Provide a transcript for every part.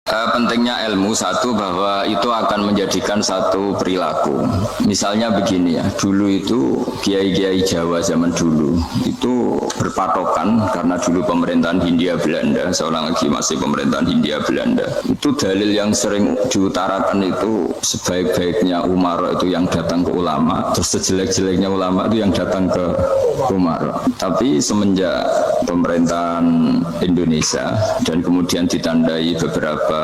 Pentingnya ilmu satu bahwa itu akan menjadikan satu perilaku. Misalnya begini ya, dulu itu kiai-kiai Jawa zaman dulu itu berpatokan karena dulu pemerintahan Hindia Belanda, seorang lagi masih pemerintahan Hindia Belanda. Itu dalil yang sering diutarakan itu sebaik-baiknya Umar itu yang datang ke ulama, terus sejelek-jeleknya ulama itu yang datang ke Umar. Tapi semenjak pemerintahan Indonesia dan kemudian ditandai beberapa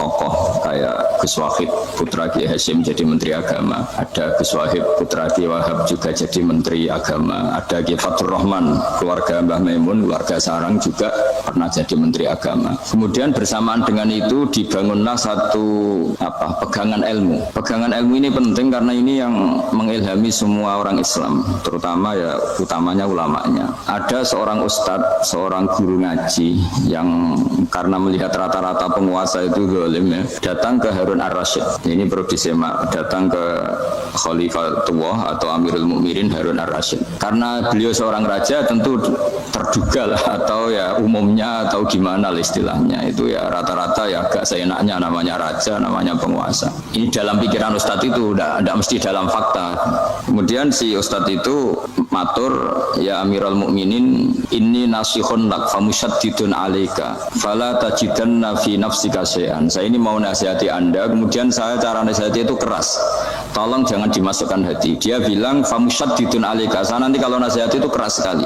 tokoh kayak Gus Wahid putra Kiai Hasyim jadi Menteri Agama, ada Gus Wahid putra Kiai Wahab juga jadi Menteri Agama, ada Kiai Fathur Rahman keluarga Mbah Maimun, keluarga Sarang juga pernah jadi Menteri Agama. Kemudian bersamaan dengan itu dibangunlah satu pegangan ilmu. Pegangan ilmu ini penting karena ini yang mengilhami semua orang Islam, terutama ya utamanya ulamanya. Ada seorang ustadz, seorang guru ngaji yang karena melihat rata-rata penguasa itu zalim ya, datang ke Harun Ar-Rasyid. Ini perlu disimak, datang ke Khalifatullah atau Amirul Mukminin Harun Ar-Rasyid. Karena beliau seorang raja tentu terduga lah, atau ya umumnya atau gimana lah istilahnya, itu ya rata-rata ya agak seenaknya namanya raja, namanya penguasa. Ini dalam pikiran ustadz itu, tidak mesti dalam fakta. Kemudian si ustadz itu matur, ya Amirul Mukminin, inni nasihun lak famusyaddidun alaika fala tajidanna fi nafsika syai'an. Saya ini mau nasihati Anda, kemudian saya cara nasihati itu keras, tolong jangan dimasukkan hati. Dia bilang famusyaddidun alaika, saya nanti kalau nasihati itu keras sekali,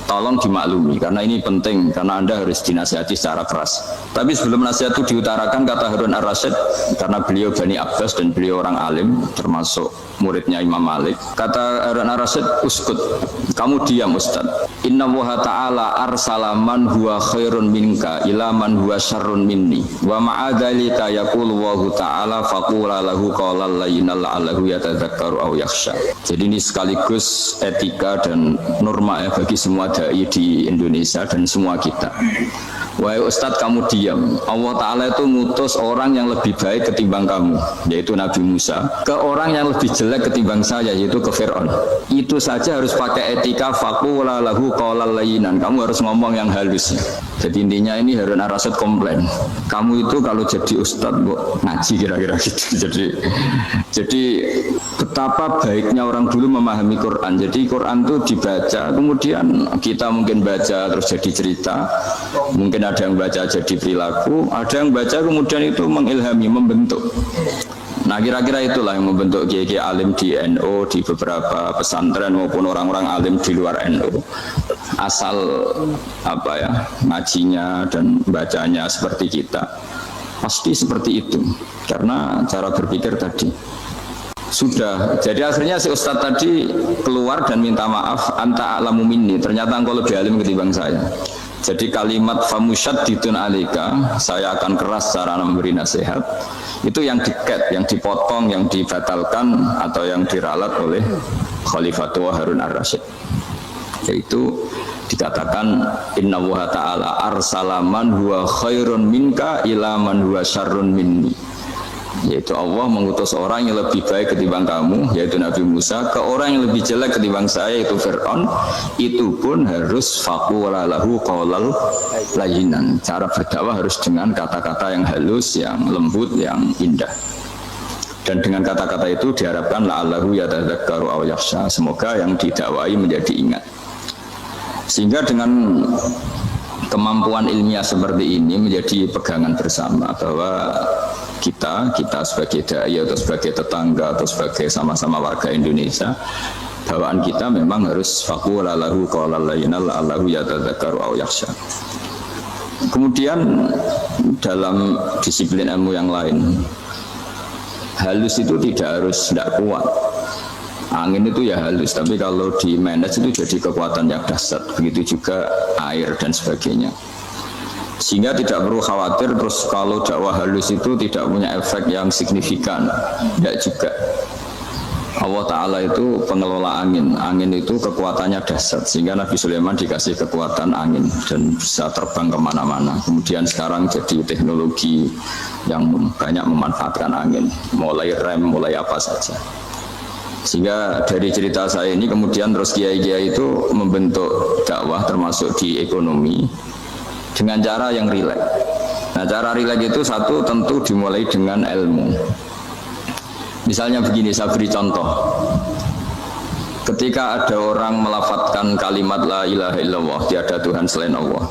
tolong dimaklumi karena ini penting, karena Anda harus dinasihati secara keras. Tapi sebelum nasihat itu diutarakan, kata Harun Ar-Rasyid, karena beliau Bani Abbas dan beliau orang alim termasuk muridnya Imam Malik, kata Harun Ar-Rasyid, uskut, kamu diam Ustaz. Inna Allaha ta'ala arsala man huwa khairun minka ila man huwa syarrun minni wa ma'adhalika yaqulu Allahu ta'ala faqula lahu qawlan layyinan la'allahu yatadzakkaru aw yakhsha. Jadi ini sekaligus etika dan norma ya bagi semua dai di Indonesia dan semua kita. Wahai Ustadz, kamu diam. Allah Ta'ala itu ngutus orang yang lebih baik ketimbang kamu, yaitu Nabi Musa, ke orang yang lebih jelek ketimbang saya, yaitu ke Fir'aun. Itu saja harus pakai etika, faqula lahu qawlan layyinan. Kamu harus ngomong yang halus. Jadi intinya ini Harun Ar-Rasyid komplain, kamu itu kalau jadi Ustadz kok ngaji kira-kira gitu. Jadi betapa baiknya orang dulu memahami Quran. Jadi Quran itu dibaca, kemudian kita mungkin baca terus jadi cerita, mungkin ada yang baca jadi perilaku, ada yang baca kemudian itu mengilhami, membentuk. Nah kira-kira itulah yang membentuk kiai-kiai alim di NU, di beberapa pesantren maupun orang-orang alim di luar NU. Asal ngajinya dan bacanya seperti kita, pasti seperti itu. Karena cara berpikir tadi sudah, jadi akhirnya si Ustadz tadi keluar dan minta maaf, anta a'lamu minni, ternyata engkau lebih alim ketimbang saya. Jadi kalimat famusyaddidun alaika, saya akan keras cara memberi nasihat, itu yang diket, yang dipotong, yang dibatalkan atau yang diralat oleh Khalifatullah Harun Ar-Rasyid. Yaitu dikatakan inna Allaha ta'ala arsala man huwa khairun minka ila man huwa syarrun minni. Yaitu Allah mengutus orang yang lebih baik ketimbang kamu, yaitu Nabi Musa, ke orang yang lebih jelek ketimbang saya, yaitu Fir'aun. Itu pun harus faqula lahu qawlan layyinan. Cara berdakwah harus dengan kata-kata yang halus, yang lembut, yang indah. Dan dengan kata-kata itu diharapkan la'allahu yatadzakkaru aw yakhsha, semoga yang didakwai menjadi ingat. Sehingga dengan kemampuan ilmiah seperti ini menjadi pegangan bersama bahwa kita sebagai dai atau sebagai tetangga atau sebagai sama-sama warga Indonesia, bawaan kita memang harus faqula lahu qawlan layyinan la'allahu yatadzakkaru aw yakhsha. Kemudian dalam disiplin ilmu yang lain, halus itu tidak kuat. Angin itu ya halus, tapi kalau di manage itu jadi kekuatan yang dahsyat. Begitu juga air dan sebagainya. Sehingga tidak perlu khawatir terus kalau dakwah halus itu tidak punya efek yang signifikan. Tidak juga. Allah Ta'ala itu pengelola angin. Angin itu kekuatannya dahsyat, sehingga Nabi Sulaiman dikasih kekuatan angin dan bisa terbang kemana-mana. Kemudian sekarang jadi teknologi yang banyak memanfaatkan angin, mulai rem, mulai apa saja. Sehingga dari cerita saya ini kemudian terus kiai-kiai itu membentuk dakwah termasuk di ekonomi dengan cara yang rileks. Nah, cara rileks itu satu tentu dimulai dengan ilmu. Misalnya begini, saya beri contoh. Ketika ada orang melafadzkan kalimat la ilaha illallah, tiada Tuhan selain Allah.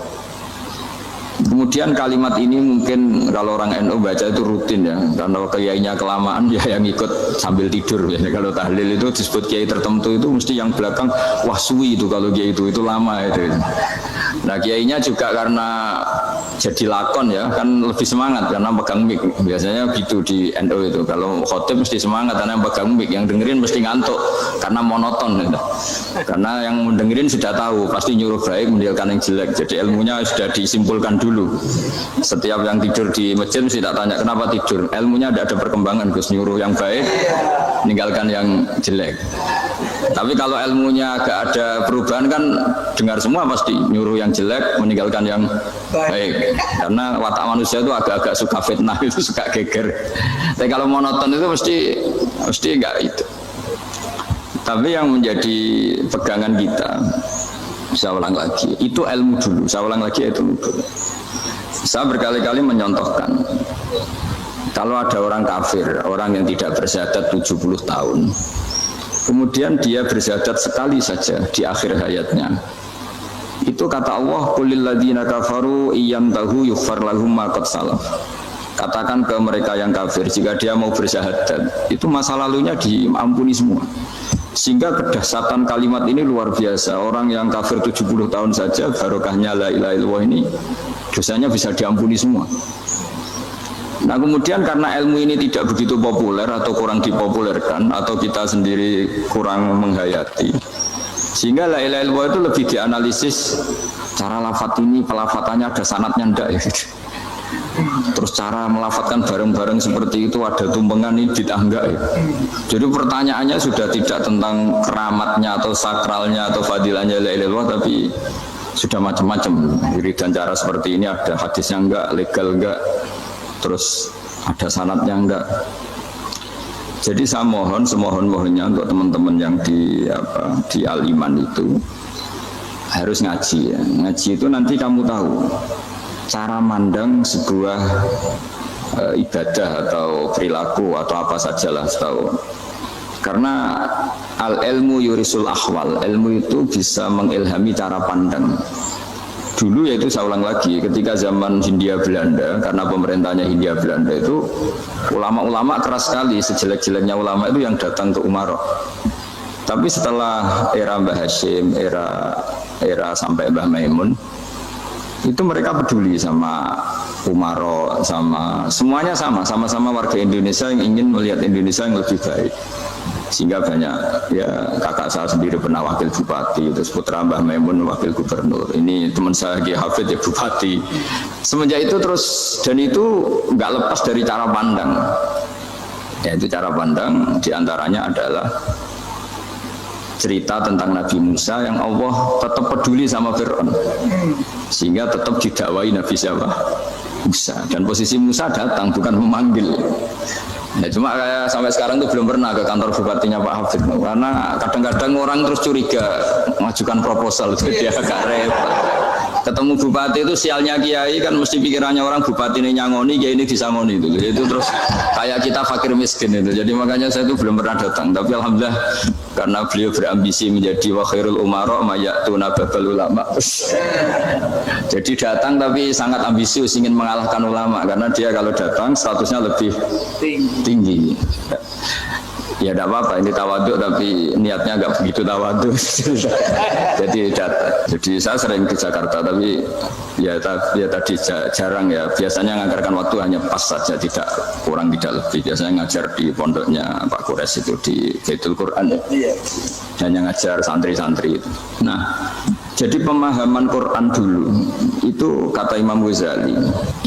Kemudian kalimat ini mungkin kalau orang NU baca itu rutin ya, karena kiainya kelamaan ya yang ikut sambil tidur ya. Kalau tahlil itu disebut kiai tertentu itu mesti yang belakang wah suwi itu kalau kiai itu lama itu. Nah kiainya juga karena jadi lakon ya kan lebih semangat karena pegang mic, biasanya gitu di NU itu. Kalau khotib mesti semangat karena pegang mic, yang dengerin mesti ngantuk karena monoton gitu. Karena yang dengerin sudah tahu pasti nyuruh baik meninggalkan yang jelek, jadi ilmunya sudah disimpulkan dulu. Setiap yang tidur di masjid mesti tak tanya kenapa tidur, ilmunya tidak ada perkembangan, Gus, nyuruh yang baik meninggalkan yang jelek. Tapi kalau ilmunya agak ada perubahan kan dengar semua pasti nyuruh yang jelek meninggalkan yang baik. Karena watak manusia itu agak-agak suka fitnah, itu suka geger. Tapi kalau monoton itu mesti enggak itu. Tapi yang menjadi pegangan kita, saya ulang lagi, itu ilmu dulu. Saya ulang lagi itu dulu. Saya berkali-kali menyontohkan, kalau ada orang kafir, orang yang tidak bersyahadat 70 tahun, kemudian dia bersyahadat sekali saja di akhir hayatnya. Itu kata Allah, qulil ladzina kafaru iyyantahu yughfar lahum ma qad salaf. Katakan ke mereka yang kafir, jika dia mau bersyahadat, itu masa lalunya diampuni semua. Sehingga kedahsyatan kalimat ini luar biasa. Orang yang kafir 70 tahun saja, barokahnya la ilaha illallah ini, dosanya bisa diampuni semua. Nah kemudian karena ilmu ini tidak begitu populer atau kurang dipopulerkan atau kita sendiri kurang menghayati, sehingga la ilaha illallah itu lebih dianalisis cara lafadz ini, pelafatannya ada sanadnya enggak ya gitu. Terus cara melafatkan bareng-bareng seperti itu ada tumpengan ini bid'ah enggak ya. Jadi pertanyaannya sudah tidak tentang keramatnya atau sakralnya atau fadilahnya la ilaha illallah, tapi sudah macam-macam. Jadi dan cara seperti ini ada hadisnya enggak, legal enggak, terus ada sanadnya enggak. Jadi saya mohon semohon-mohonnya untuk teman-teman yang di Al-Iman itu harus ngaji ya. Ngaji itu nanti kamu tahu cara mandang sebuah ibadah atau perilaku atau apa sajalah tahu. Karena al-ilmu yurisul ahwal, ilmu itu bisa mengilhami cara pandang. Dulu yaitu saya ulang lagi, ketika zaman Hindia Belanda, karena pemerintahnya Hindia Belanda itu ulama-ulama keras sekali, sejelek-jeleknya ulama itu yang datang ke Umaro. Tapi setelah era Mbah Hashim, era sampai Mbah Maimun, itu mereka peduli sama Umaro, sama semuanya sama-sama warga Indonesia yang ingin melihat Indonesia yang lebih baik. Sehingga banyak ya, kakak saya sendiri pernah wakil bupati, terus putra Mbah Maimun wakil gubernur, ini teman saya Ki Hafid ya bupati. Semenjak itu terus, dan itu nggak lepas dari cara pandang. Ya itu cara pandang diantaranya adalah cerita tentang Nabi Musa yang Allah tetap peduli sama Fir'aun, sehingga tetap didakwai Nabi siapa? Musa. Dan posisi Musa datang bukan memanggil. Ya cuma kayak sampai sekarang tuh belum pernah ke kantor bupatinya Pak Hafid, karena kadang-kadang orang terus curiga mengajukan proposal itu dia agak repot. Ketemu bupati itu sialnya kiai kan mesti pikirannya orang bupati ini nyangoni, kiai ini disangoni itu terus kayak kita fakir miskin itu. Jadi makanya saya itu belum pernah datang, tapi alhamdulillah karena beliau berambisi menjadi wa khairul umara mayatuna babal ulama. Jadi datang tapi sangat ambisius ingin mengalahkan ulama, karena dia kalau datang statusnya lebih tinggi. Ya tidak apa-apa, ini tawaduk tapi niatnya agak begitu tawaduk. Jadi saya sering ke Jakarta tapi ya tadi jarang ya. Biasanya nganggarkan waktu hanya pas saja, tidak kurang tidak lebih. Biasanya ngajar di pondoknya Pak Kures itu di Baitul Quran. Dan yang ngajar santri-santri itu. Nah, jadi pemahaman Quran dulu itu kata Imam Ghazali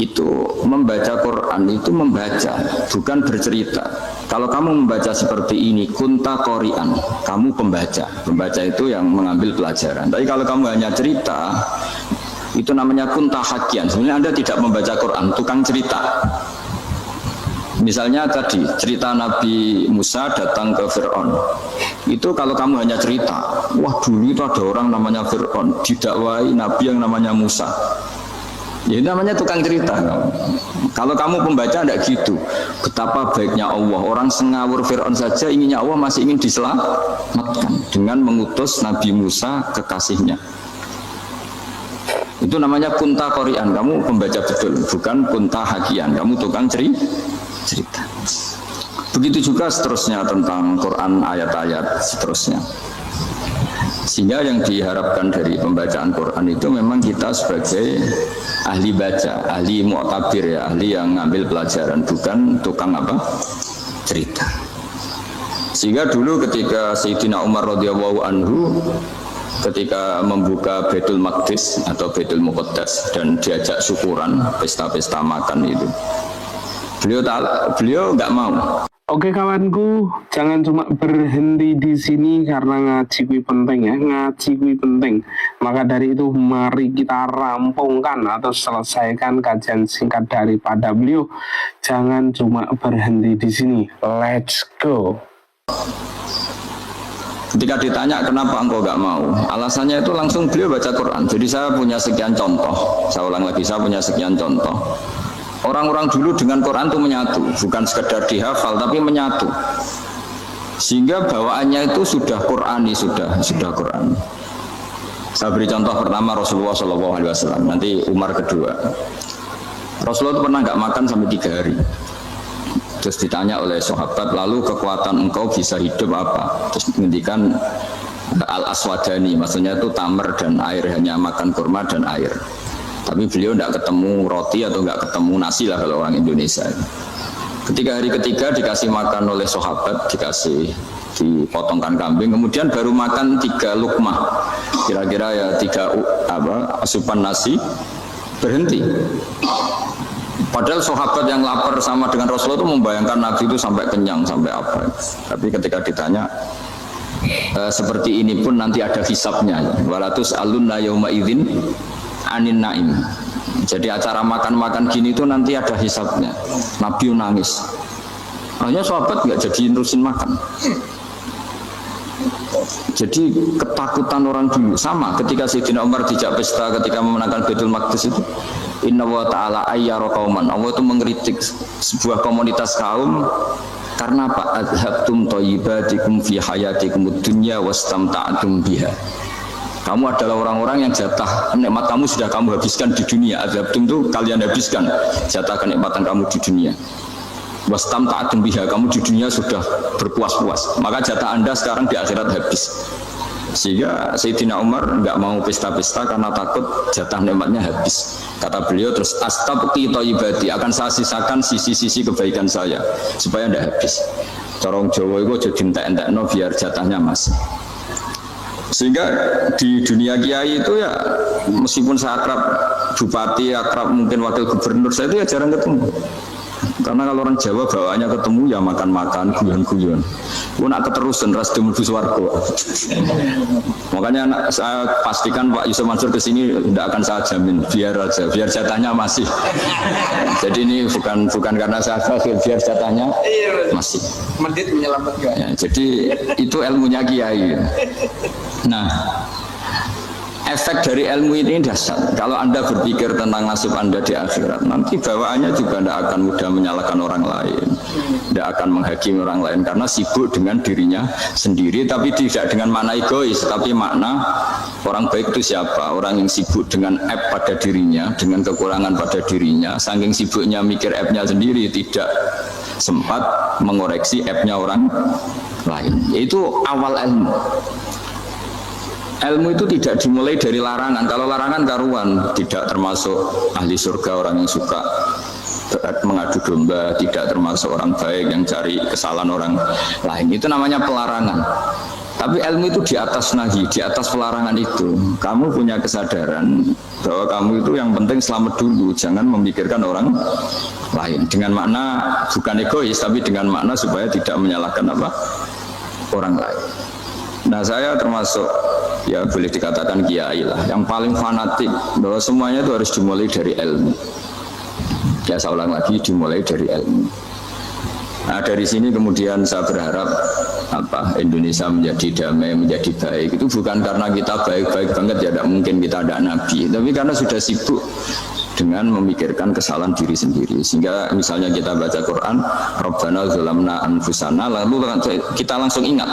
itu membaca Quran itu membaca bukan bercerita. Kalau kamu membaca seperti ini kunta qori'an, kamu pembaca. Pembaca itu yang mengambil pelajaran. Tapi kalau kamu hanya cerita itu namanya kunta hakian. Sebenarnya Anda tidak membaca Quran, tukang cerita. Misalnya tadi cerita Nabi Musa datang ke Fir'aun. Itu kalau kamu hanya cerita, wah dulu itu ada orang namanya Fir'aun didakwai Nabi yang namanya Musa. Ya namanya tukang cerita. Kalau kamu pembaca tidak gitu. Betapa baiknya Allah. Orang sengawur Fir'aun saja inginnya Allah masih ingin diselamatkan dengan mengutus Nabi Musa kekasihnya. Itu namanya kunta qori'an. Kamu pembaca betul, bukan kunta hakian. Kamu tukang cerita. Begitu juga seterusnya tentang Quran ayat-ayat seterusnya. Sehingga yang diharapkan dari pembacaan Quran itu memang kita sebagai ahli baca, ahli mu'tabir ya, ahli yang ngambil pelajaran, bukan tukang apa? Cerita. Sehingga dulu ketika Sayyidina Umar radhiyallahu anhu ketika membuka Baitul Maqdis atau Baitul Muqaddas dan diajak syukuran, pesta-pesta makan itu. Beliau nggak mau. Oke kawanku, jangan cuma berhenti di sini karena ngaji kui penting ya, ngaji kui penting. Maka dari itu mari kita rampungkan atau selesaikan kajian singkat daripada beliau. Jangan cuma berhenti di sini. Let's go. Ketika ditanya kenapa engkau nggak mau, alasannya itu langsung beliau baca Quran. Jadi saya punya sekian contoh. Saya ulang lagi, saya punya sekian contoh. Orang-orang dulu dengan Quran itu menyatu, bukan sekedar dihafal tapi menyatu. Sehingga bawaannya itu sudah Qurani, sudah Quran. Saya beri contoh pertama Rasulullah SAW, nanti Umar kedua. Rasulullah itu pernah nggak makan sampai 3 hari. Terus ditanya oleh sahabat, lalu kekuatan engkau bisa hidup apa? Terus menghentikan al-aswadani, maksudnya itu tamar dan air, hanya makan kurma dan air. Tapi beliau tidak ketemu roti atau nggak ketemu nasi lah kalau orang Indonesia. Ketika hari ketiga dikasih makan oleh sahabat, dipotongkan kambing, kemudian baru makan 3 lukmah, kira-kira ya 3 asupan nasi, berhenti. Padahal sahabat yang lapar sama dengan Rasulullah itu membayangkan Nabi itu sampai kenyang, sampai apa. Tapi ketika ditanya, seperti ini pun nanti ada hisabnya. Walatus alunna yauma idzin anin naim. Jadi acara makan-makan gini itu nanti ada hisabnya. Nabi nangis. Hanya sahabat nggak jadi nerusin makan. Jadi ketakutan orang dulu sama ketika Sayyidina Umar dijak pesta ketika memenangkan Baitul Maqdis itu. Inna wa ta'ala ayyara qauman. Allah itu mengkritik sebuah komunitas kaum karena apa? Adhabtum thayyibatikum fi hayatikum dunya wastamta'tum biha. Kamu adalah orang-orang yang jatah nikmat kamu sudah kamu habiskan di dunia. Adhabtum itu kalian habiskan jatah kenikmatan kamu di dunia. Wastamta'tum biha, kamu di dunia sudah berpuas-puas. Maka jatah Anda sekarang di akhirat habis. Sehingga Sayyidina Umar enggak mau pesta-pesta karena takut jatah nikmatnya habis. Kata beliau terus astabqi thayyibati, akan saya sisakan sisi-sisi kebaikan saya supaya enggak habis. Corong Jawa itu aja dientek-entekno biar jatahnya masih. Sehingga di dunia kiai itu ya meskipun saya akrab bupati, akrab mungkin wakil gubernur, saya itu ya jarang ketemu. Karena kalau orang Jawa bawaannya ketemu ya makan-makan, guyon-guyon. Gue nak keterusan ras di mlebu swarga. Makanya saya pastikan Pak Yusuf Mansur kesini tidak akan saya jamin, biar aja, biar jatahnya masih. Jadi ini bukan karena saya fakir, biar jatahnya masih. Medit menyelamatkan. Ya, jadi itu ilmunya kiai. Nah, efek dari ilmu ini dasar. Kalau Anda berpikir tentang nasib Anda di akhirat, nanti bawaannya juga tidak akan mudah menyalahkan orang lain, tidak akan menghakimi orang lain karena sibuk dengan dirinya sendiri, tapi tidak dengan makna egois, tapi makna orang baik itu siapa? Orang yang sibuk dengan aib pada dirinya, dengan kekurangan pada dirinya, saking sibuknya mikir aibnya sendiri, tidak sempat mengoreksi aibnya orang lain. Itu awal ilmu. Ilmu itu tidak dimulai dari larangan. Kalau larangan karuan, tidak termasuk ahli surga orang yang suka mengadu domba, tidak termasuk orang baik yang cari kesalahan orang lain. Itu namanya pelarangan. Tapi ilmu itu di atas nahi, di atas pelarangan itu. Kamu punya kesadaran bahwa kamu itu yang penting selamat dulu, jangan memikirkan orang lain. Dengan makna bukan egois, tapi dengan makna supaya tidak menyalahkan orang lain. Nah, saya termasuk ya boleh dikatakan kiai lah yang paling fanatik bahwa semuanya itu harus dimulai dari ilmu. Ya saya ulang lagi, dimulai dari ilmu. Nah, dari sini kemudian saya berharap Indonesia menjadi damai, menjadi baik. Itu bukan karena kita baik-baik banget ya, tidak mungkin kita ada nabi, tapi karena sudah sibuk dengan memikirkan kesalahan diri sendiri. Sehingga misalnya kita baca Quran, Rabbana zalamna anfusana, lalu kita langsung ingat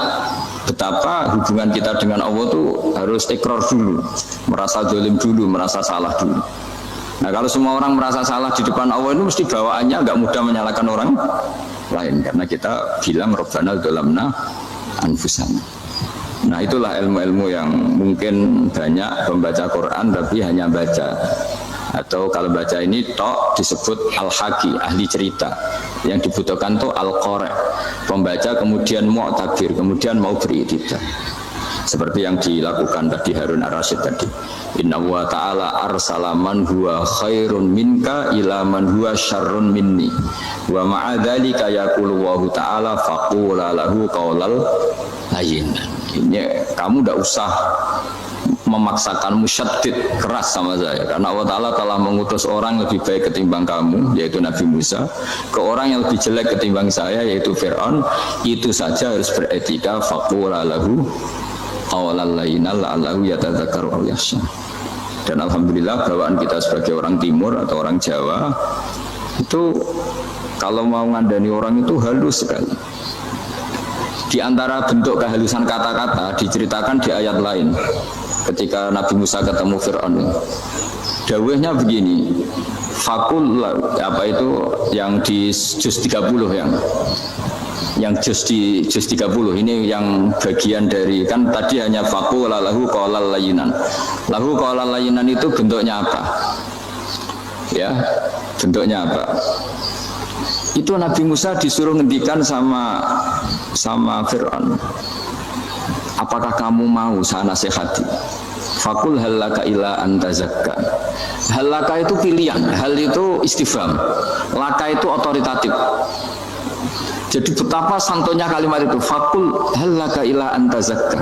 betapa hubungan kita dengan Allah itu harus ikrar dulu, merasa zalim dulu, merasa salah dulu. Nah kalau semua orang merasa salah di depan Allah itu mesti bawaannya agak mudah menyalahkan orang lain, karena kita bilang Rabbana zalamna anfusana. Nah itulah ilmu-ilmu yang mungkin banyak membaca Quran tapi hanya baca, atau kalau baca ini tok disebut al-haki, ahli cerita. Yang dibutuhkan tuh al-qari, pembaca kemudian mu'tabir, kemudian mau beritikad. Seperti yang dilakukan tadi Harun ar-Rasyid tadi. Inna wa ta'ala arsala man huwa khairun minka ila man huwa syarrun minni. Wa ma'adzalika yaqulu wa ta'ala faqula lahu qawlal layyinan. Ini kamu tidak usah memaksakan musyaddid keras sama saya, karena Allah Ta'ala telah mengutus orang lebih baik ketimbang kamu, yaitu Nabi Musa, ke orang yang lebih jelek ketimbang saya, yaitu Fir'aun. Itu saja harus beretika. Faqula lahu qawlal layyinan la'allahu yatadzakkaru aw yakhsha. Dan alhamdulillah bawaan kita sebagai orang timur atau orang Jawa itu kalau mau ngandani orang itu halus sekali. Di antara bentuk kehalusan kata-kata diceritakan di ayat lain ketika Nabi Musa ketemu Fir'aun. Dawuhnya begini, fakul apa itu yang di juz 30 yang juz 30 ini yang bagian dari, kan tadi hanya fakul lahu qawlal layyinan. Lahu qawlal layyinan itu bentuknya apa? Ya, bentuknya apa? Itu Nabi Musa disuruh ngendikan sama Fir'aun, apakah kamu mau saya nasihati? Fakul halaka ila antazakka. Halaka itu pilihan, hal itu istifham, laka itu otoritatif. Jadi betapa santonya kalimat itu, fakul halaka ila antazakka.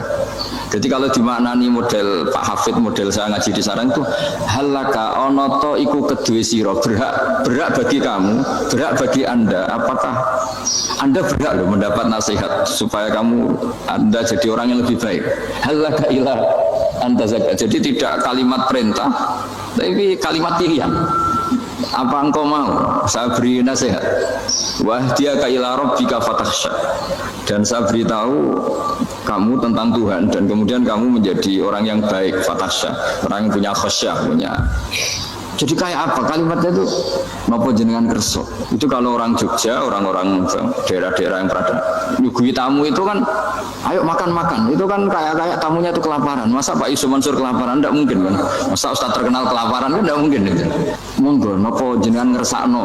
Jadi kalau dimaknani model Pak Hafid, model saya ngaji di sarang itu, halaka onoto iku kedue siro, berhak bagi kamu, berhak bagi anda. Apakah anda berhak loh mendapat nasihat supaya anda jadi orang yang lebih baik? Halaka ila antazakka. Jadi tidak kalimat perintah, tapi kalimat pilihan. Apa engkau mau saya beri nasihat? Wahdiyaka ila rabbika fatakhsha. Dan saya beritahu kamu tentang Tuhan, dan kemudian kamu menjadi orang yang baik, fatakhsha, orang yang punya khasyah, punya. Jadi kayak apa kalimatnya itu? Napa jenengan kerso? Itu kalau orang Jogja, orang-orang daerah-daerah yang berada nyugui tamu itu kan, ayo makan-makan. Itu kan kayak tamunya itu kelaparan. Masa Pak Yusuf Mansur kelaparan? Tidak mungkin kan? Masa Ustaz terkenal kelaparan kan? Tidak mungkin itu. Monggo, napa jenengan ngersakno?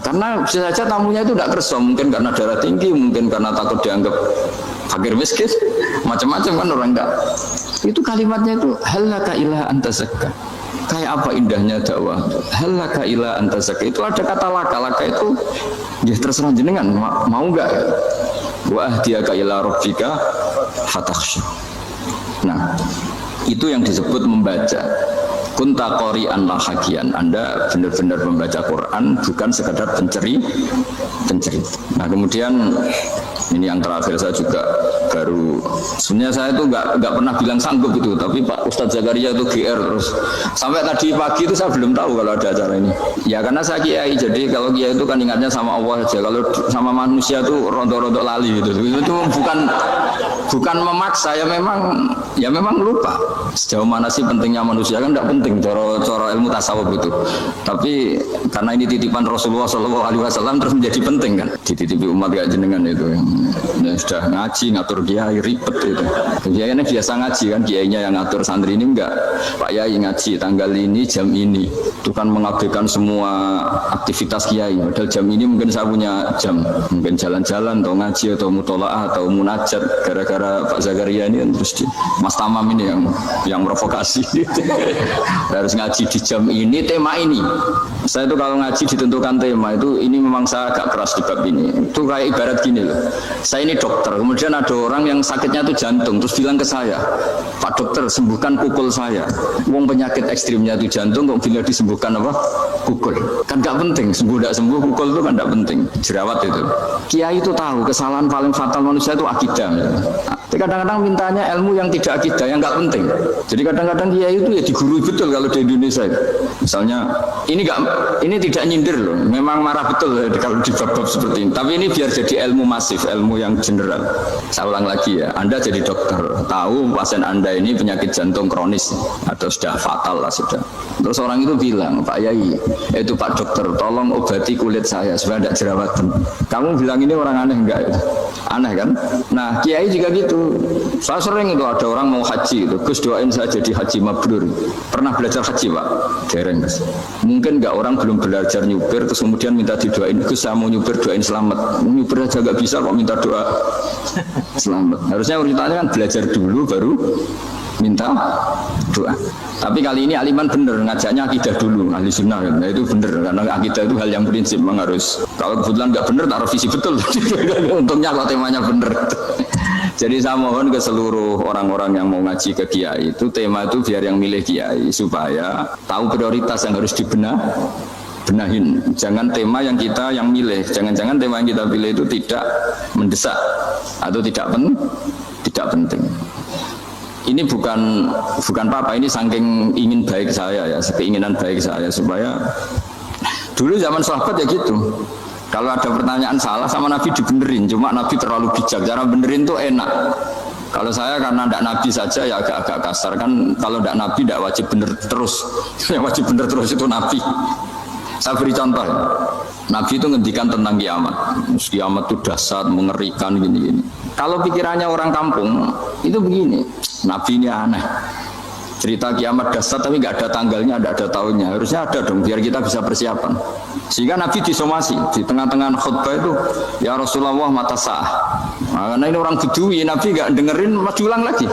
Karena bisa saja tamunya itu tidak kerso, mungkin karena darah tinggi, mungkin karena takut dianggap fakir miskin, macam-macam kan orang enggak. Itu kalimatnya itu halaka ila antazakka. Kayak apa indahnya dakwah. Halaka ila antazakka. Itu ada kata laka itu ya terserah jenengan mau enggak. Wa ahdiyaka ila rabbika fatakhsha. Nah, itu yang disebut membaca. Kunta qori'an la hakian. Anda benar-benar membaca Quran, bukan sekadar penceri. Nah, kemudian ini yang terakhir saya juga baru, sebenarnya saya itu nggak pernah bilang sanggup itu, tapi Pak Ustadz Zakaria itu GR terus sampai tadi pagi itu saya belum tahu kalau ada acara ini. Ya karena saya kiai, jadi kalau kiai itu kan ingatnya sama Allah saja, kalau sama manusia itu rontok-rontok lali gitu. Itu bukan memaksa, ya memang lupa sejauh mana sih pentingnya manusia, kan tidak penting coro ilmu tasawuf itu, tapi karena ini titipan Rasulullah SAW terus menjadi penting kan, dititipi umat gak jenengan itu. Ya, sudah ngaji ngatur kiai ribet itu. Kiai ini biasa ngaji kan, kiainya yang ngatur, santri ini enggak. Pak Yai ngaji tanggal ini jam ini, itu kan mengabaikan semua aktivitas kiai. Padahal jam ini mungkin saya punya jam, mungkin jalan-jalan atau ngaji atau mutolaah atau munajat. Gara-gara Pak Zakaria ini terus Mas Tamam ini yang provokasi. Harus ngaji di jam ini, tema ini. Saya itu kalau ngaji ditentukan tema itu, ini memang saya agak keras di bab ini. Itu kayak ibarat gini loh. Saya ini dokter, kemudian ada orang yang sakitnya itu jantung, terus bilang ke saya, Pak dokter sembuhkan pukul saya. Wong penyakit ekstrimnya itu jantung, kok bila disembuhkan apa? Pukul. Kan gak penting, sembuh tidak sembuh, pukul itu kan gak penting. Jerawat itu. Kiai itu tahu kesalahan paling fatal manusia itu akidah. Tapi kadang-kadang mintanya ilmu yang tidak akidah, yang gak penting. Jadi kadang-kadang kiai itu ya digurui betul kalau di Indonesia itu. Misalnya ini tidak nyindir loh, memang marah betul kalau di bab-bab seperti ini. Tapi ini biar jadi ilmu masif, ilmu yang general. Saya ulang lagi ya, Anda jadi dokter, tahu pasien Anda ini penyakit jantung kronis atau sudah fatal lah sudah. Terus orang itu bilang, Pak Yai, itu Pak dokter, tolong obati kulit saya supaya tidak jerawatan. Kamu bilang ini orang aneh enggak ya? Aneh kan? Nah, kiai juga gitu. Saya sering itu ada orang mau haji itu, Gus doain saya jadi haji mabrur. Pernah belajar haji Pak? Dereng Gus. Mungkin enggak orang belum belajar nyupir terus kemudian minta didoain, Gus saya mau nyupir doain selamat. Nyupir aja enggak bisa kok minta doa selamat. Harusnya urutannya kan belajar dulu baru minta doa. Tapi kali ini aliman bener ngajaknya akidah dulu, ahli sunnah kan. Nah, itu bener karena akidah itu hal yang prinsip memang harus. Kalau kebetulan nggak bener taruh visi betul. Untungnya kalau temanya bener. Jadi saya mohon ke seluruh orang-orang yang mau ngaji ke kiai itu tema itu biar yang milih kiai supaya tahu prioritas yang harus benahin. Jangan tema yang kita yang milih. Jangan-jangan tema yang kita pilih itu tidak mendesak atau tidak penting. Ini bukan apa-apa, ini saking ingin baik saya ya, keinginan baik saya supaya dulu zaman sahabat ya gitu. Kalau ada pertanyaan salah sama Nabi dibenerin, cuma Nabi terlalu bijak, cara benerin tuh enak. Kalau saya karena tidak Nabi saja ya agak kasar kan, kalau tidak Nabi tidak wajib bener terus, yang wajib bener terus itu Nabi. Saya beri contoh, Nabi itu ngendikan tentang kiamat. Kiamat itu dahsyat, mengerikan gini-gini. Kalau pikirannya orang kampung itu begini, Nabi ini aneh. Cerita kiamat dahsyat tapi nggak ada tanggalnya, nggak ada tahunnya. Harusnya ada dong, biar kita bisa persiapan. Sehingga Nabi disomasi di tengah-tengah khutbah itu, ya Rasulullah mata sa'ah. Nah, karena ini orang Bedui, Nabi nggak dengerin, maju ulang lagi.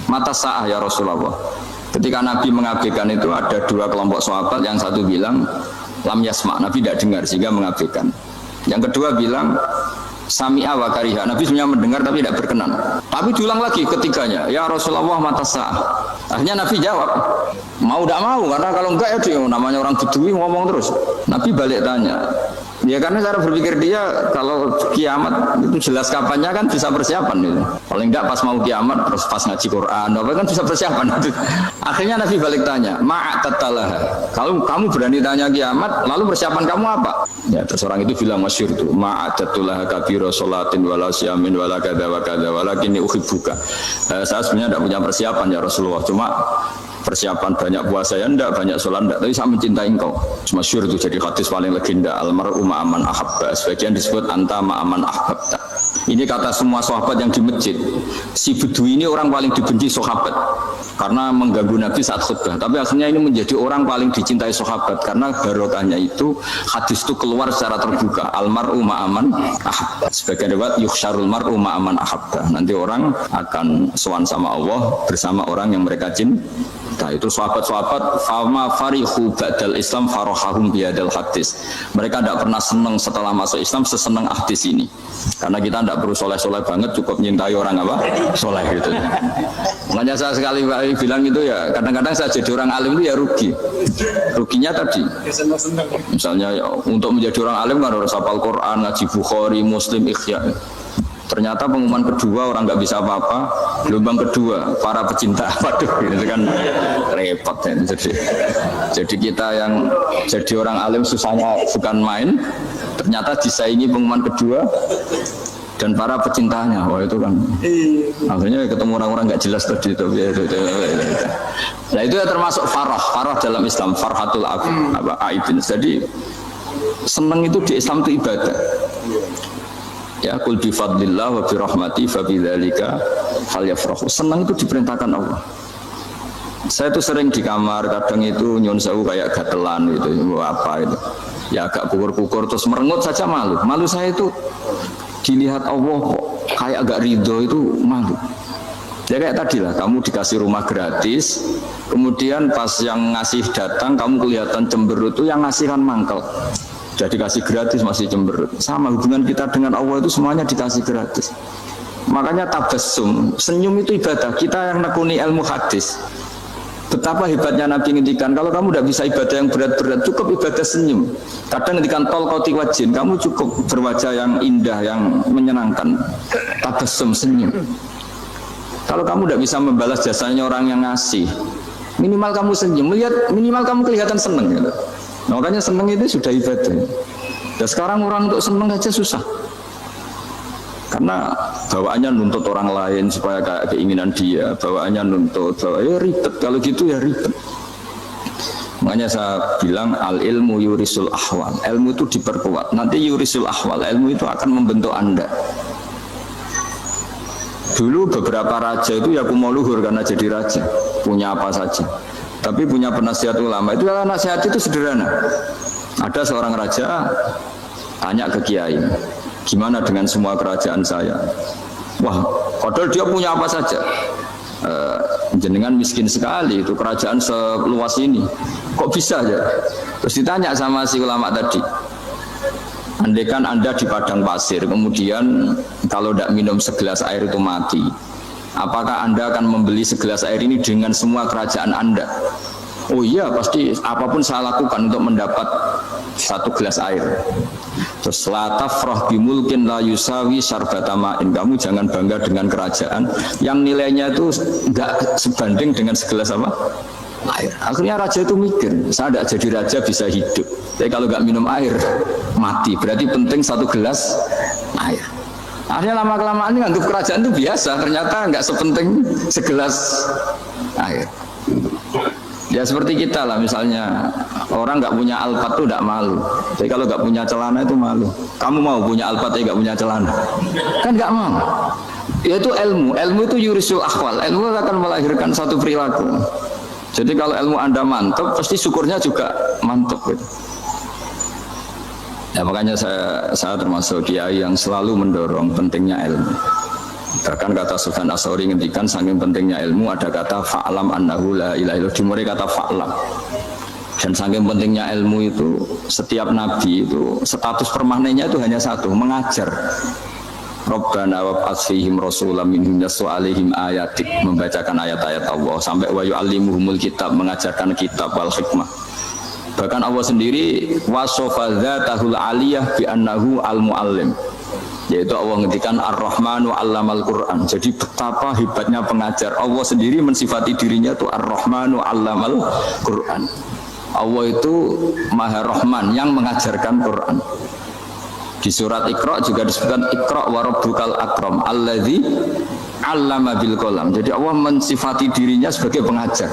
Mata sa'ah ya Rasulullah. Ketika Nabi mengabaikan itu ada dua kelompok sahabat, yang satu bilang lam yasma, Nabi tidak dengar sehingga mengabaikan. Yang kedua bilang sami'a wa kariha, Nabi sebenarnya mendengar tapi tidak berkenan. Tapi diulang lagi ketiganya, ya Rasulullah mata sa'ah. Akhirnya Nabi jawab, mau tidak mau, karena kalau enggak ya dia namanya orang Bedui ngomong terus. Nabi balik tanya, ya karena cara berpikir dia kalau kiamat itu jelas kapannya kan bisa persiapan itu. Paling enggak pas mau kiamat terus pas ngaji Quran apa kan bisa persiapan itu. Akhirnya Nabi balik tanya, ma'atatalah. Kalau kamu berani tanya kiamat, lalu persiapan kamu apa? Ya terus orang itu bilang masyhur itu, ma'atatalah kabira sholatin wala syamin wala kadza wa kadza walakinni uhibbuka. Saya sebenarnya tidak punya persiapan ya Rasulullah, cuma persiapan banyak puasa ya enggak, banyak sholat enggak, tapi saya mencintai engkau. Masyhur itu jadi hadis paling legenda, almar'u ma'aman ahabba, sebagian disebut anta ma'aman ahabbta. Ini kata semua sahabat yang di masjid. Si Bedui ini orang paling dibenci sahabat karena mengganggu Nabi saat khutbah, tapi akhirnya ini menjadi orang paling dicintai sahabat karena barokahnya itu hadis itu keluar secara terbuka, almar'u ma'aman ahabba. Sebagian riwayat yukhsyarul mar'u ma'aman ahabba, nanti orang akan sowan sama Allah bersama orang yang mereka cintai. Nah itu sahabat-sahabat fama farihu ba'dal Islam farahahum bihadal hadis. Mereka tidak pernah senang setelah masuk Islam sesenang hadis ini. Karena kita tidak perlu soleh-soleh banget, cukup menyintai orang apa? Soleh gitu. Makanya saya sekali bilang itu ya, kadang-kadang saya jadi orang alim itu ya rugi. Ruginya tadi. Misalnya ya, untuk menjadi orang alim kan harus hafal Quran, ngaji Bukhari, Muslim, Ikhya. Ternyata pengumuman kedua orang nggak bisa apa-apa, gelombang kedua para pecinta, waduh itu kan repot ya. Jadi kita yang jadi orang alim susahnya bukan main, ternyata disaingi pengumuman kedua dan para pecintanya, wah itu kan akhirnya ketemu orang-orang nggak jelas tadi itu. Nah itu ya termasuk farah dalam Islam, farhatul aibin. Jadi senang itu di Islam itu ibadah. Ya kul bi fadlillah wa bi rahmati fa bidzalika falyafrahu. Senang itu diperintahkan Allah. Saya itu sering di kamar, kadang itu nyun sewu kayak gatelan gitu, apa itu. Ya agak kukur-kukur terus merengut saja malu. Malu saya itu dilihat Allah kayak agak ridho itu malu. Ya kayak tadi lah, kamu dikasih rumah gratis, kemudian pas yang ngasih datang, kamu kelihatan cemberut, itu yang ngasih kan mangkel. Sudah dikasih gratis masih cemberut. Sama hubungan kita dengan Allah itu semuanya dikasih gratis. Makanya tabassum, senyum itu ibadah. Kita yang nekuni ilmu hadis, betapa hebatnya Nabi ngendikan, kalau kamu tidak bisa ibadah yang berat-berat, cukup ibadah senyum. Kadang ngendikan tol koti wajin, kamu cukup berwajah yang indah, yang menyenangkan. Tabassum, senyum. Kalau kamu tidak bisa membalas jasanya orang yang ngasih, minimal kamu senyum, minimal kamu kelihatan senang. Gitu. Nah, makanya senang itu sudah ibadah. Dan sekarang orang untuk senang aja susah. Karena bawaannya nuntut orang lain supaya kayak keinginan dia, bawaannya nuntut, ya ribet. Kalau gitu ya ribet. Makanya saya bilang al ilmu yurisul ahwal. Ilmu itu diperkuat. Nanti yurisul ahwal. Ilmu itu akan membentuk Anda. Dulu beberapa raja itu ya kumo luhur karena jadi raja, punya apa saja. Tapi punya penasihat ulama. Itu nasihat itu sederhana. Ada seorang raja tanya ke kiai, gimana dengan semua kerajaan saya? Wah, padahal dia punya apa saja. Jenengan miskin sekali, itu kerajaan seluas ini. Kok bisa ya? Terus ditanya sama si ulama tadi. Andaikan Anda di padang pasir, kemudian kalau tidak minum segelas air itu mati, apakah Anda akan membeli segelas air ini dengan semua kerajaan Anda? Oh iya, pasti apapun saya lakukan untuk mendapat satu gelas air. Terus la tafrah bimulkin la yusawi syarbatama'in. Kamu jangan bangga dengan kerajaan yang nilainya itu enggak sebanding dengan segelas apa? Air. Akhirnya raja itu mikir, saya tidak jadi raja bisa hidup. Tapi kalau nggak minum air mati. Berarti penting satu gelas air. Akhirnya lama-kelamaan nganggap kerajaan itu biasa. Ternyata nggak sepenting segelas air. Ya seperti kita lah, misalnya orang nggak punya alpat tuh nggak malu. Tapi kalau nggak punya celana itu malu. Kamu mau punya alpat tapi nggak punya celana? Kan nggak mau. Yaitu ilmu. Ilmu itu yurisul akhwal. Ilmu akan melahirkan satu perilaku. Jadi kalau ilmu Anda mantap, pasti syukurnya juga mantap. Gitu. Ya makanya saya termasuk kiai yang selalu mendorong pentingnya ilmu. Bahkan kata Sufyan Ats-Tsauri ngendikan saking pentingnya ilmu ada kata fa'lam annahu la ilaha illallah, dimulai kata fa'lam. Dan saking pentingnya ilmu itu setiap nabi itu status permanennya itu hanya satu, mengajar. Rabbana wab'ats fihim rasulam minhum yatlu 'alaihim ayatik, membacakan ayat-ayat Allah, sampai wa yu'allimuhumul kitab, mengajarkan kitab wal hikmah. Bahkan Allah sendiri wasofa dzatahul 'aliyah bi annahu al-muallim, yaitu Allah ngendikan Ar-Rahmanu 'allamal Qur'an. Jadi betapa hebatnya pengajar. Allah sendiri mensifati dirinya itu Ar-Rahmanu 'allamal Qur'an. Allah itu Maha Rahman yang mengajarkan Quran. Di surat Iqra juga disebutkan Iqra wa rabbukal akram alladzi 'allama bil qalam. Jadi Allah mensifati dirinya sebagai pengajar.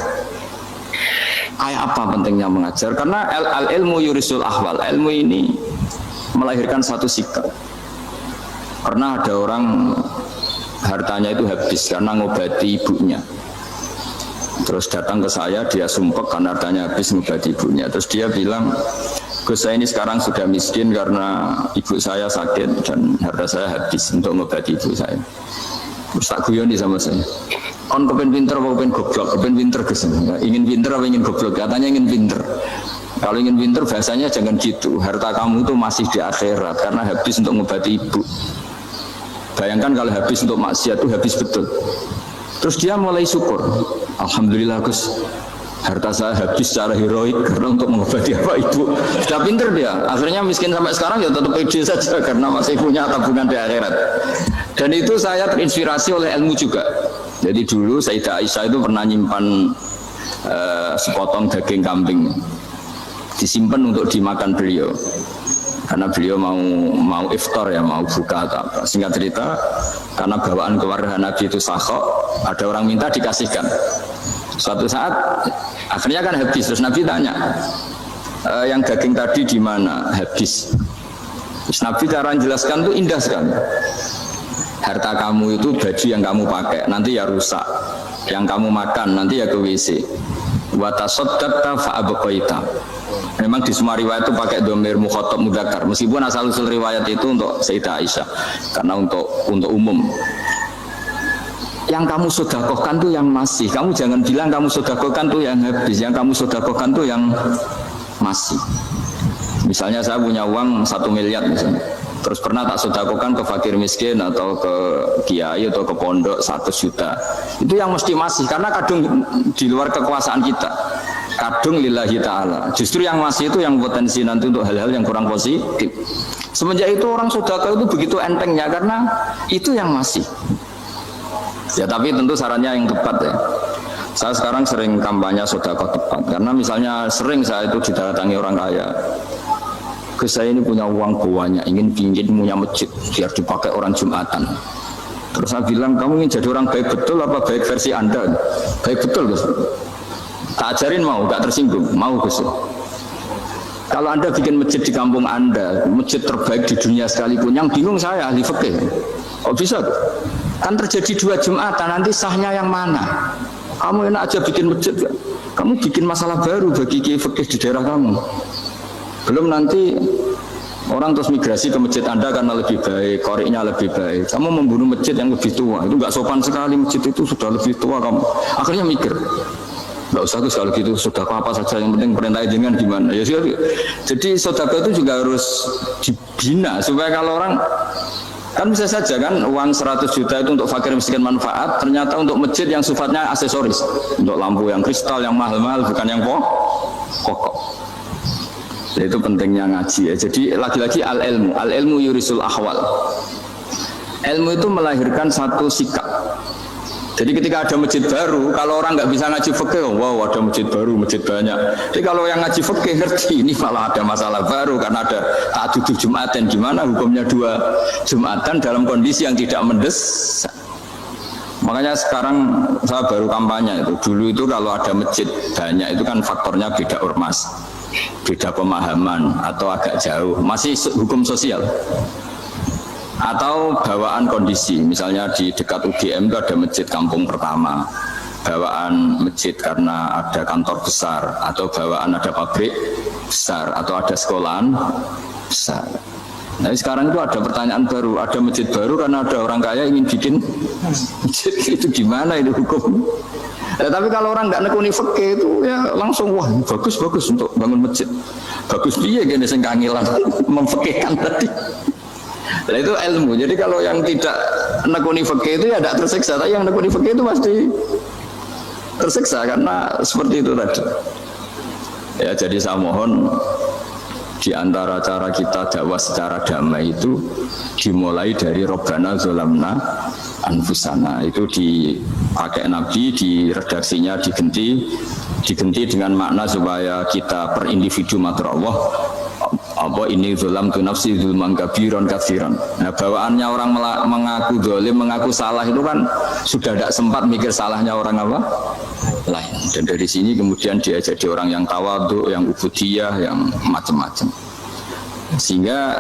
Kayak apa pentingnya mengajar? Karena al-ilmu yurisul ahwal. Ilmu ini melahirkan satu sikap. Pernah ada orang hartanya itu habis karena ngobati ibunya. Terus datang ke saya, dia sumpek karena hartanya habis ngobati ibunya. Terus dia bilang, Gus, saya ini sekarang sudah miskin karena ibu saya sakit dan harta saya habis untuk mengobati ibu saya. Terus tak guyoni sama saya. Kon kepen pinter apa kepen goblok? Kepen pinter Gus. Ingin pinter apa ingin goblok? Katanya ingin pinter. Kalau ingin pinter bahasanya jangan gitu. Harta kamu itu masih di akhirat karena habis untuk mengobati ibu. Bayangkan kalau habis untuk maksiat itu habis betul. Terus dia mulai syukur. Alhamdulillah Gus. Harta saya habis secara heroik karena untuk mengobati apa ibu. Sudah pinter dia. Akhirnya miskin sampai sekarang ya tetap pede saja karena masih punya tabungan di akhirat. Dan itu saya terinspirasi oleh ilmu juga. Jadi dulu Sayyidah Aisyah itu pernah nyimpan sepotong daging kambing, disimpan untuk dimakan beliau. Karena beliau mau iftar ya, mau buka atau apa. Singkat cerita, karena bawaan keluarga Nabi itu sakhok, ada orang minta dikasihkan. Suatu saat akhirnya kan habis, terus Nabi tanya, yang daging tadi di mana? Habis. Terus Nabi cara menjelaskan itu indah sekali. Harta kamu itu baju yang kamu pakai nanti ya rusak, yang kamu makan nanti ya ke WC. Wa tasaddaqta fa abqaita. Memang di semua riwayat itu pakai dhamir mukhatab mudzakkar, meskipun asal usul riwayat itu untuk Sayyidah Aisyah karena untuk umum. yang kamu sedekahkan tuh yang masih. Kamu jangan bilang kamu sedekahkan tuh yang habis. Yang kamu sedekahkan tuh yang masih. Misalnya saya punya uang 1 miliar misalnya. Terus pernah tak sedekahkan ke fakir miskin atau ke kiai atau ke pondok 100 juta. Itu yang mesti masih karena kadung di luar kekuasaan kita. Kadung lillahi ta'ala. Justru yang masih itu yang potensi nanti untuk hal-hal yang kurang positif. Semenjak itu orang sedekah itu begitu entengnya karena itu yang masih. Ya tapi tentu sarannya yang tepat ya. Saya sekarang sering kampanye sedekah tepat karena misalnya sering saya itu didatangi orang kaya. Saya ini punya uang banyak, ingin punya masjid biar dipakai orang Jumatan. Terus saya bilang, kamu ingin jadi orang baik betul apa baik versi Anda? Baik betul, Gus. Tak ajarin mau, gak tersinggung, mau Gus. Kalau Anda bikin masjid di kampung Anda, masjid terbaik di dunia sekalipun, yang bingung saya ahli fikih. Kok bisa? Kan terjadi 2 Jumatan, nanti sahnya yang mana? Kamu enak aja bikin masjid, kamu bikin masalah baru bagi kiai fikih di daerah kamu. Belum nanti orang terus migrasi ke masjid Anda karena lebih baik, koriknya lebih baik. Kamu membunuh masjid yang lebih tua, itu nggak sopan sekali, masjid itu sudah lebih tua kamu. Akhirnya mikir, nggak usah tuh kalau gitu, sedekah apa saja yang penting perintah jenengan gimana. Ya jadi sedekah itu juga harus dibina supaya kalau orang kan bisa saja kan uang 100 juta itu untuk fakir miskin manfaat, ternyata untuk masjid yang sifatnya aksesoris, untuk lampu yang kristal yang mahal-mahal bukan yang pokok. Itu pentingnya ngaji ya. Jadi lagi-lagi al-ilmu yurisul ahwal. Ilmu itu melahirkan satu sikap. Jadi ketika ada masjid baru, kalau orang nggak bisa ngaji fikih, wow ada masjid baru, masjid banyak. Jadi kalau yang ngaji fikih ngerti ini malah ada masalah baru karena ada ta'addud Jumatan. Gimana hukumnya 2 Jumatan dalam kondisi yang tidak mendesak. Makanya sekarang saya baru kampanye itu. Dulu itu kalau ada masjid banyak itu kan faktornya beda ormas, beda pemahaman atau agak jauh, masih hukum sosial atau bawaan kondisi. Misalnya di dekat UGM itu ada masjid kampung pertama, bawaan masjid karena ada kantor besar atau bawaan ada pabrik besar atau ada sekolahan besar. Nah sekarang itu ada pertanyaan baru, ada masjid baru karena ada orang kaya ingin bikin masjid, itu gimana ini hukum? Ya, tapi kalau orang nggak nekuni fikih itu ya langsung wah bagus untuk bangun masjid. Bagus dia gini sing kangilan memfikihkan tadi. Nah, itu ilmu. Jadi kalau yang tidak nekuni fikih itu ya tidak tersiksa, tapi yang nekuni fikih itu pasti tersiksa karena seperti itu tadi. Ya jadi saya mohon di antara cara kita dakwah secara damai itu dimulai dari Robbana Zolamna Anfusana. Itu dipakai Nabi, di redaksinya diganti dengan makna supaya kita per individu matur Allah apa ini zolam tu nafsi zulman kabiron katsiran. Nah bawaannya orang mengaku zalim, mengaku salah itu kan sudah tidak sempat mikir salahnya orang apa lain. Dan dari sini kemudian dia jadi orang yang tawadhu, yang ubudiyah, yang macam-macam. Sehingga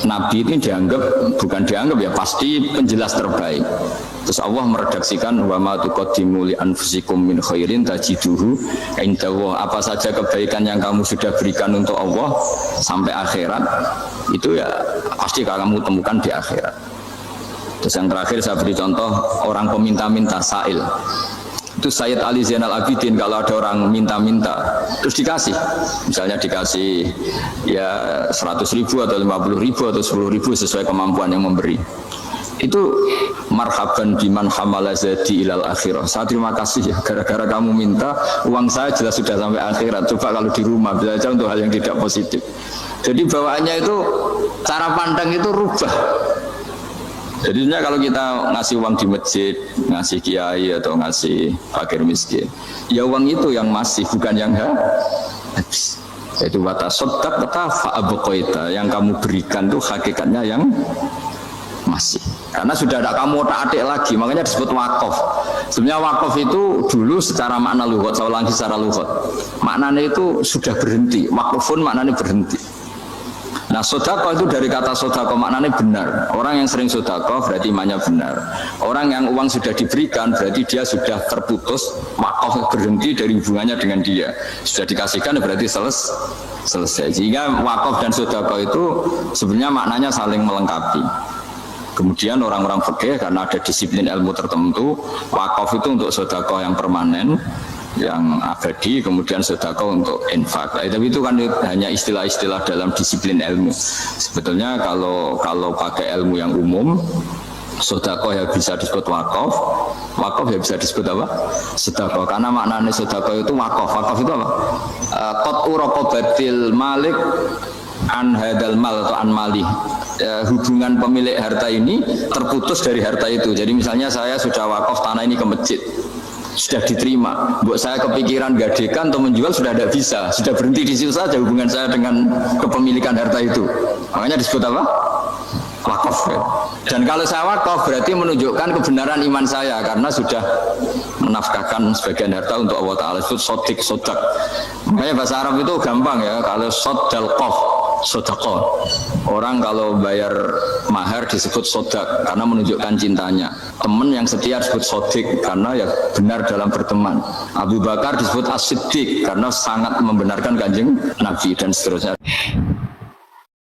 Nabi ini bukan dianggap ya pasti penjelas terbaik. Terus Allah meredaksikan wa ma tuqaddimu li anfusikum min khairin tajiduhu indahu. Apa saja kebaikan yang kamu sudah berikan untuk Allah sampai akhirat itu ya pasti kamu temukan di akhirat. Terus yang terakhir saya beri contoh orang peminta-minta sa'il. Itu Sayyid Ali Zainal Abidin kalau ada orang minta-minta terus dikasih, misalnya dikasih ya 100.000 atau 50.000 atau 10.000 sesuai kemampuan yang memberi, itu marhaban biman hamala zadi ilal akhirah. Saya terima kasih ya gara-gara kamu minta uang saya jelas sudah sampai akhirat. Coba kalau di rumah belajar untuk hal yang tidak positif. Jadi bawaannya itu cara pandang itu rubah. Jadinya kalau kita ngasih uang di masjid, ngasih kiai atau ngasih fakir miskin, ya uang itu yang masih, bukan yang habis. Itu watasoddaq fa'abqaita, yang kamu berikan itu hakikatnya yang masih. Karena sudah ada kamu otak-atik lagi, makanya disebut wakaf. Sebenarnya wakaf itu dulu secara makna lughat, saya ulangi secara lughat, maknanya itu sudah berhenti. Wakafun maknanya berhenti. Nah sodako itu dari kata sodako maknanya benar. Orang yang sering sodako berarti imannya benar. Orang yang uang sudah diberikan berarti dia sudah terputus, wakaf berhenti dari hubungannya dengan dia. Sudah dikasihkan berarti selesai. Sehingga wakaf dan sodako itu sebenarnya maknanya saling melengkapi. Kemudian orang-orang fikih karena ada disiplin ilmu tertentu, wakaf itu untuk sedekah yang permanen, yang abadi, kemudian sedekah untuk infak. Tapi itu kan hanya istilah-istilah dalam disiplin ilmu. Sebetulnya kalau pakai ilmu yang umum, sedekah ya bisa disebut wakaf, wakaf ya bisa disebut apa? Sedekah. Karena maknanya sedekah itu wakaf. Wakaf itu apa? Qat'u raqabatil malik an hadal mal atau an mali. Hubungan pemilik harta ini terputus dari harta itu. Jadi misalnya saya sudah wakaf tanah ini ke masjid, sudah diterima, buat saya kepikiran gadekan atau menjual sudah tidak bisa, sudah berhenti di situ saja hubungan saya dengan kepemilikan harta itu. Makanya disebut apa? Wakaf. Dan kalau saya wakaf berarti menunjukkan kebenaran iman saya karena sudah menafkahkan sebagian harta untuk Allah Ta'ala. Itu sodik, sodak. Makanya bahasa Arab itu gampang ya, kalau sodalqof, sodako. Orang kalau bayar mahar disebut sodak karena menunjukkan cintanya. Teman yang setia disebut sodik karena ya benar dalam berteman. Abu Bakar disebut as-siddiq karena sangat membenarkan kanjeng Nabi dan seterusnya.